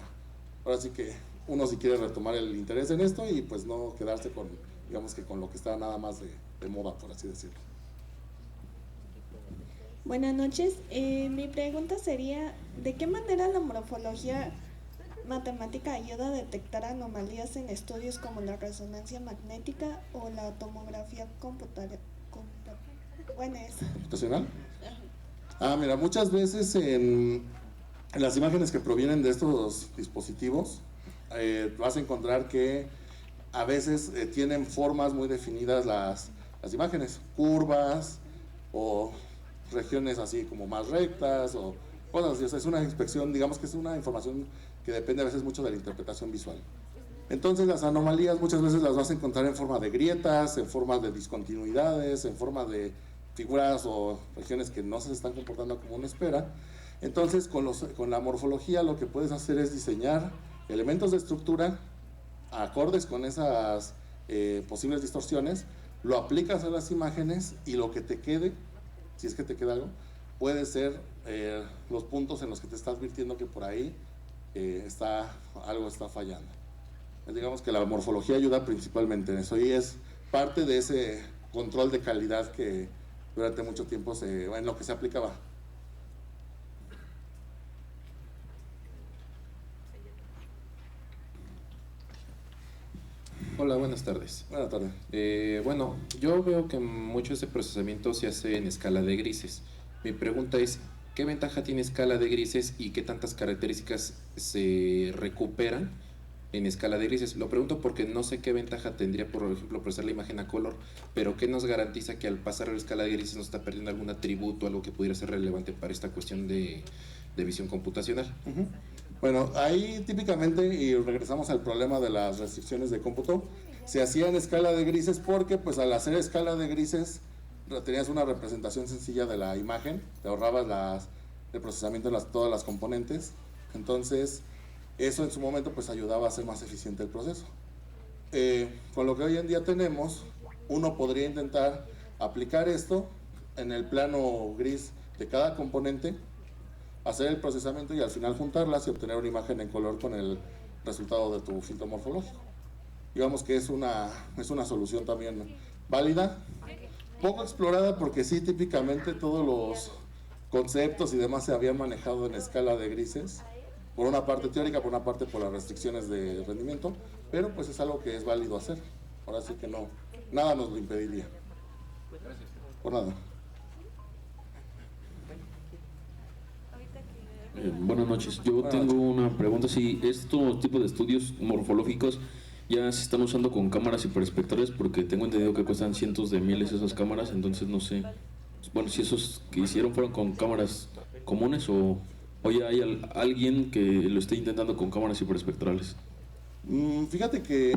ahora sí que uno si quiere retomar el interés en esto y pues no quedarse con, digamos que con lo que está nada más de moda, por así decirlo. Buenas noches, mi pregunta sería, ¿de qué manera la morfología matemática ayuda a detectar anomalías en estudios como la resonancia magnética o la tomografía computacional? Mira, muchas veces en las imágenes que provienen de estos dispositivos vas a encontrar que a veces tienen formas muy definidas las imágenes, curvas o regiones así como más rectas o cosas así. O sea, es una inspección, digamos que es una información que depende a veces mucho de la interpretación visual. Entonces las anomalías muchas veces las vas a encontrar en forma de grietas, en forma de discontinuidades, en forma de figuras o regiones que no se están comportando como uno espera. Entonces con la morfología lo que puedes hacer es diseñar elementos de estructura acordes con esas posibles distorsiones, lo aplicas a las imágenes y lo que te quede, si es que te queda algo, puede ser los puntos en los que te está advirtiendo que por ahí algo está fallando. Digamos que la morfología ayuda principalmente en eso y es parte de ese control de calidad que durante mucho tiempo en lo que se aplicaba. Hola, buenas tardes. Buenas tardes. Bueno, yo veo que mucho de ese procesamiento se hace en escala de grises. Mi pregunta es, ¿qué ventaja tiene escala de grises y qué tantas características se recuperan en escala de grises? Lo pregunto porque no sé qué ventaja tendría, por ejemplo, procesar la imagen a color, pero ¿qué nos garantiza que al pasar a la escala de grises no está perdiendo algún atributo, algo que pudiera ser relevante para esta cuestión de visión computacional? Bueno, ahí típicamente, y regresamos al problema de las restricciones de cómputo, se hacía en escala de grises porque pues al hacer escala de grises tenías una representación sencilla de la imagen, te ahorrabas el procesamiento de todas las componentes, entonces eso en su momento pues ayudaba a hacer más eficiente el proceso. Con lo que hoy en día tenemos, uno podría intentar aplicar esto en el plano gris de cada componente, hacer el procesamiento y al final juntarlas y obtener una imagen en color con el resultado de tu filtro morfológico. Digamos que es una solución también válida, poco explorada porque sí, típicamente todos los conceptos y demás se habían manejado en escala de grises, por una parte teórica, por una parte por las restricciones de rendimiento, pero pues es algo que es válido hacer. Ahora sí que no, nada nos lo impediría. Por nada. Buenas noches. Yo tengo una pregunta. Si estos tipos de estudios morfológicos ya se están usando con cámaras hiperespectrales, porque tengo entendido que cuestan cientos de miles esas cámaras, entonces no sé. Bueno, si esos que hicieron fueron con cámaras comunes o ya hay alguien que lo esté intentando con cámaras hiperespectrales. Fíjate que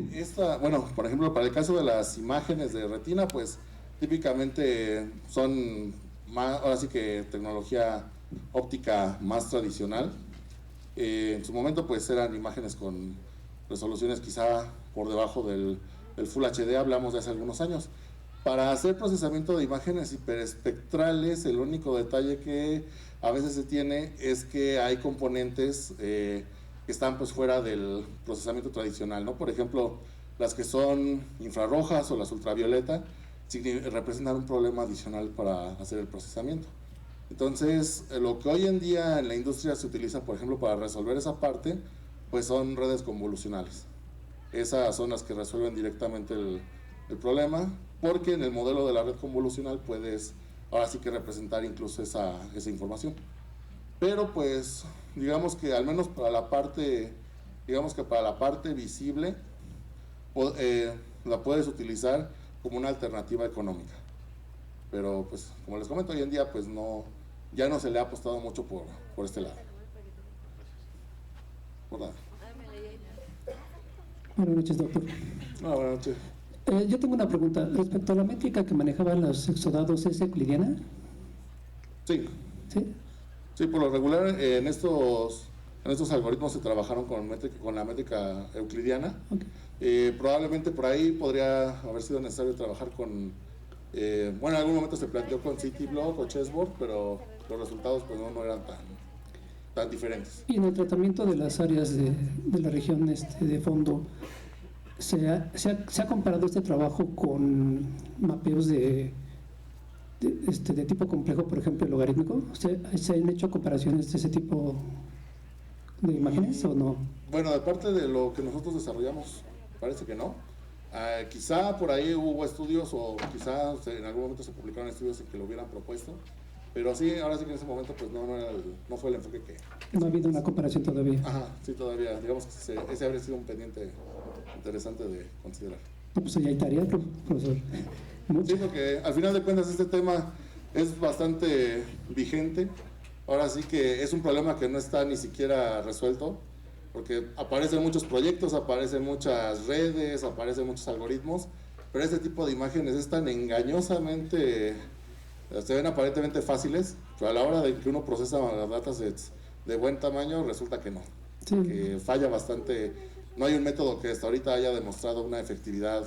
bueno, por ejemplo, para el caso de las imágenes de retina, pues típicamente son más, ahora sí que tecnología óptica más tradicional. En su momento pues eran imágenes con resoluciones quizá por debajo del Full HD, hablamos de hace algunos años. Para hacer procesamiento de imágenes hiperespectrales, el único detalle que a veces se tiene es que hay componentes que están pues fuera del procesamiento tradicional, ¿no? Por ejemplo, las que son infrarrojas o las ultravioleta representan un problema adicional para hacer el procesamiento. Entonces, lo que hoy en día en la industria se utiliza, por ejemplo, para resolver esa parte, pues son redes convolucionales. Esas son las que resuelven directamente el problema, porque en el modelo de la red convolucional puedes ahora sí que representar incluso esa información. Pero pues, digamos que al menos para la parte, visible, la puedes utilizar como una alternativa económica. Pero pues, como les comento, hoy en día pues ya no se le ha apostado mucho por este lado. Por nada. Buenas noches, doctor. Buenas noches. Yo tengo una pregunta. Respecto a la métrica que manejaban los exodados, ¿es euclidiana? Sí. ¿Sí? Sí, por lo regular en estos algoritmos se trabajaron con la métrica euclidiana. Okay. Probablemente por ahí podría haber sido necesario trabajar con... bueno, en algún momento se planteó con CityBlock o Chessboard, pero los resultados pues no eran tan diferentes. Y en el tratamiento de las áreas de la región de fondo, ¿se ha comparado este trabajo con mapeos de tipo complejo, por ejemplo, logarítmico? ¿Se han hecho comparaciones de ese tipo de imágenes o no? Bueno, de parte de lo que nosotros desarrollamos, parece que no. Quizá por ahí hubo estudios o quizá en algún momento se publicaron estudios en que lo hubieran propuesto, pero sí, ahora sí que en ese momento pues no fue el enfoque que... No ha habido una comparación todavía. Ajá, sí, todavía. Digamos que ese habría sido un pendiente interesante de considerar. No, pues ya hay tarea, profesor. Sí, porque al final de cuentas este tema es bastante vigente. Ahora sí que es un problema que no está ni siquiera resuelto, porque aparecen muchos proyectos, aparecen muchas redes, aparecen muchos algoritmos, pero este tipo de imágenes es tan engañosamente, se ven aparentemente fáciles, pero a la hora de que uno procesa datasets de buen tamaño resulta que no, Sí. que falla bastante. No hay un método que hasta ahorita haya demostrado una efectividad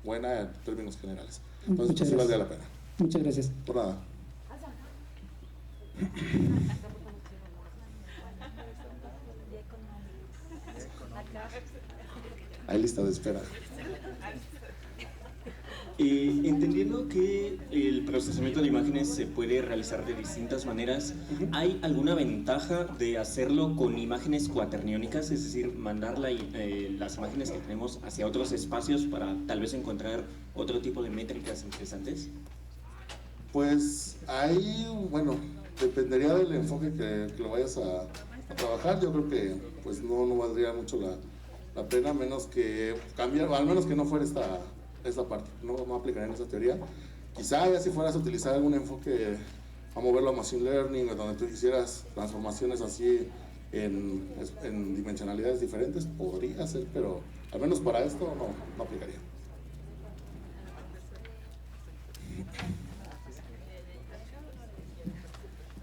buena en términos generales. Entonces, pues, sí valdría la pena. Muchas gracias. Por nada. Hay lista de espera. Entendiendo que el procesamiento de imágenes se puede realizar de distintas maneras, ¿hay alguna ventaja de hacerlo con imágenes cuaterniónicas? Es decir, mandar las imágenes que tenemos hacia otros espacios para tal vez encontrar otro tipo de métricas interesantes. Pues ahí, bueno, dependería del enfoque que lo vayas a trabajar. Yo creo que pues no valdría mucho la pena, a menos que cambiar, o al menos que no fuera esta parte, no aplicaría en esa teoría. Quizá ya si fueras a utilizar algún enfoque a moverlo a Machine Learning, donde tú hicieras transformaciones así en dimensionalidades diferentes, podría ser, pero al menos para esto no aplicaría.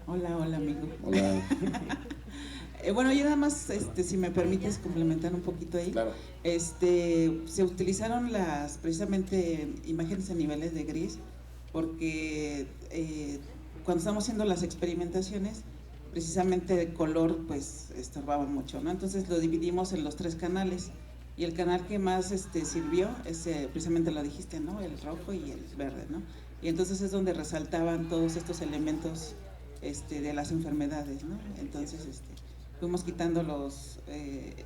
Hola amigo. Hola. Bueno, yo nada más, si me permites complementar un poquito ahí. Claro. Se utilizaron precisamente imágenes a niveles de gris, porque cuando estamos haciendo las experimentaciones, precisamente el color pues estorbaba mucho, ¿no? Entonces lo dividimos en los 3 canales, y el canal que más sirvió es precisamente lo dijiste, ¿no? El rojo y el verde, ¿no? Y entonces es donde resaltaban todos estos elementos de las enfermedades, ¿no? Entonces fuimos quitando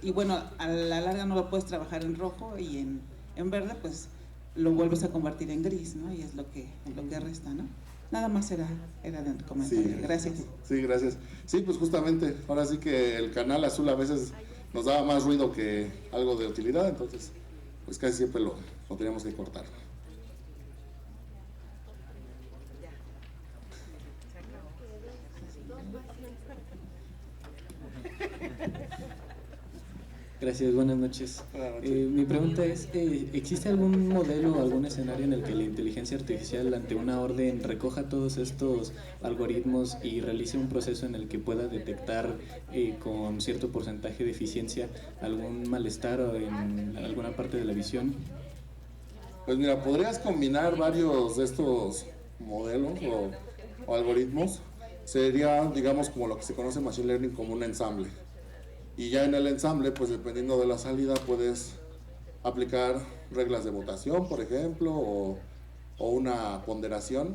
y bueno, a la larga no lo puedes trabajar en rojo, y en verde pues lo vuelves a convertir en gris, ¿no? Y es lo que resta, ¿no? Nada más era de comentario. Sí, Gracias. Sí, gracias. Sí, pues justamente, ahora sí que el canal azul a veces nos daba más ruido que algo de utilidad, entonces pues casi siempre lo teníamos que cortar. Gracias, buenas noches. Mi pregunta es, ¿existe algún modelo o algún escenario en el que la inteligencia artificial ante una orden recoja todos estos algoritmos y realice un proceso en el que pueda detectar con cierto porcentaje de eficiencia algún malestar o en alguna parte de la visión? Pues mira, podrías combinar varios de estos modelos o algoritmos. Sería, digamos, como lo que se conoce en Machine Learning como un ensamble. Y ya en el ensamble, pues dependiendo de la salida, puedes aplicar reglas de votación, por ejemplo, o una ponderación,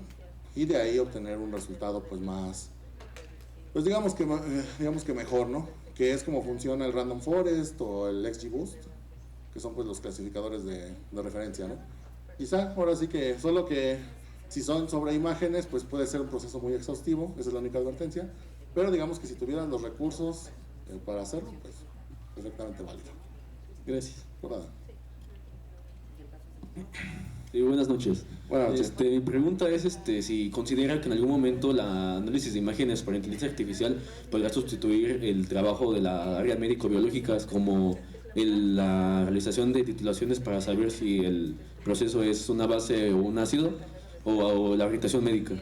y de ahí obtener un resultado pues más, pues digamos que mejor, ¿no? Que es como funciona el Random Forest o el XGBoost, que son pues los clasificadores de referencia, ¿no? Quizá, ahora sí que, solo que si son sobre imágenes, pues puede ser un proceso muy exhaustivo, esa es la única advertencia, pero digamos que si tuvieran los recursos para hacerlo, pues perfectamente válido. Gracias. Por nada. Sí, buenas noches. Buenas noches. Mi pregunta es si considera que en algún momento la análisis de imágenes por inteligencia artificial podrá sustituir el trabajo de la área médico-biológicas, como la realización de titulaciones para saber si el proceso es una base o un ácido, o la orientación médica.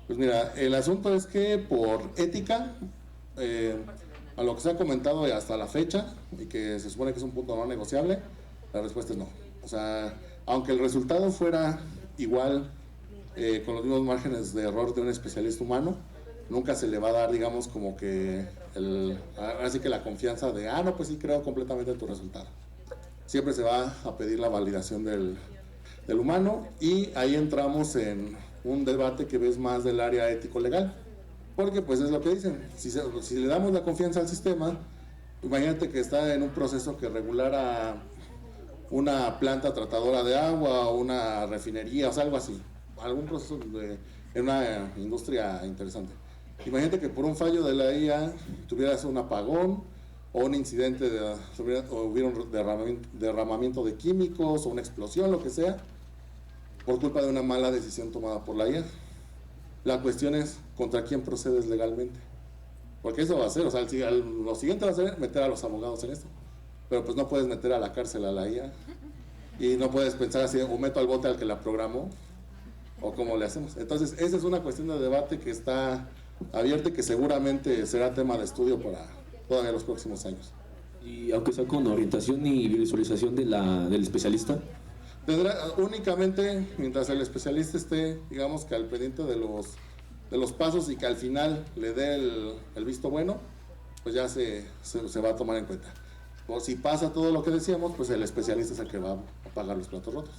Pues mira, el asunto es que por ética, a lo que se ha comentado hasta la fecha, y que se supone que es un punto no negociable, la respuesta es no. O sea, aunque el resultado fuera igual, con los mismos márgenes de error de un especialista humano, nunca se le va a dar, digamos, como que así que la confianza de, no, pues sí creo completamente en tu resultado. Siempre se va a pedir la validación del humano, y ahí entramos en un debate que ves más del área ético-legal. Porque pues es lo que dicen, si le damos la confianza al sistema, imagínate que está en un proceso que regulara una planta tratadora de agua o una refinería, o sea, algo así, algún proceso en una industria interesante. Imagínate que por un fallo de la IA tuvieras un apagón o un incidente, o hubiera un derramamiento de químicos o una explosión, lo que sea, por culpa de una mala decisión tomada por la IA. La cuestión es contra quién procedes legalmente, porque eso va a ser, o sea, lo siguiente va a ser meter a los abogados en esto, pero pues no puedes meter a la cárcel a la IA, y no puedes pensar así, o meto al bote al que la programó, o cómo le hacemos. Entonces esa es una cuestión de debate que está abierta y que seguramente será tema de estudio para todavía los próximos años. Y aunque sea con orientación y visualización del especialista. Tendrá únicamente mientras el especialista esté, digamos, que al pendiente de los pasos, y que al final le dé el visto bueno, pues ya se va a tomar en cuenta. O si pasa todo lo que decíamos, pues el especialista es el que va a pagar los platos rotos.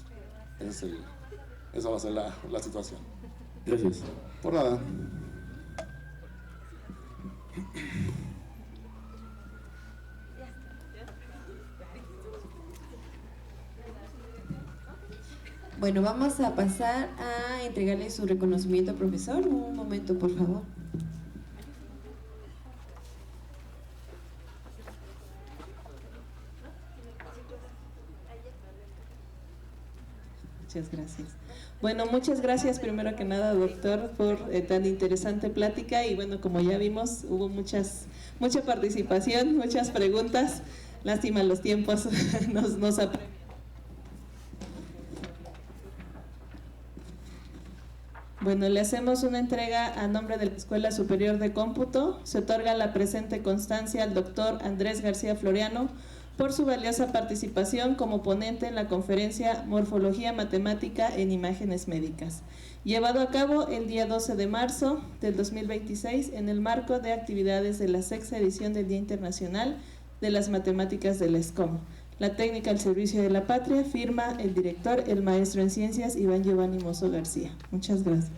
Esa va a ser la situación. Gracias. Por nada. Bueno, vamos a pasar a entregarle su reconocimiento al profesor. Un momento, por favor. Muchas gracias. Bueno, muchas gracias primero que nada, doctor, por tan interesante plática, y bueno, como ya vimos, hubo mucha participación, muchas preguntas. Lástima los tiempos, nos apremian. Bueno, le hacemos una entrega a nombre de la Escuela Superior de Cómputo. Se otorga la presente constancia al doctor Andrés García Floriano por su valiosa participación como ponente en la conferencia Morfología Matemática en Imágenes Médicas, llevado a cabo el día 12 de marzo del 2026 en el marco de actividades de la 6ª edición del Día Internacional de las Matemáticas de la SCOM. La técnica al servicio de la patria, firma el director, el maestro en ciencias, Iván Giovanni Mozo García. Muchas gracias.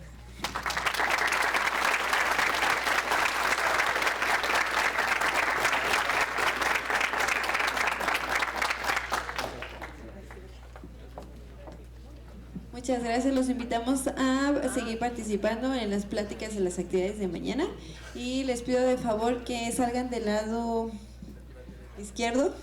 Muchas gracias, los invitamos a seguir participando en las pláticas de las actividades de mañana y les pido de favor que salgan del lado izquierdo.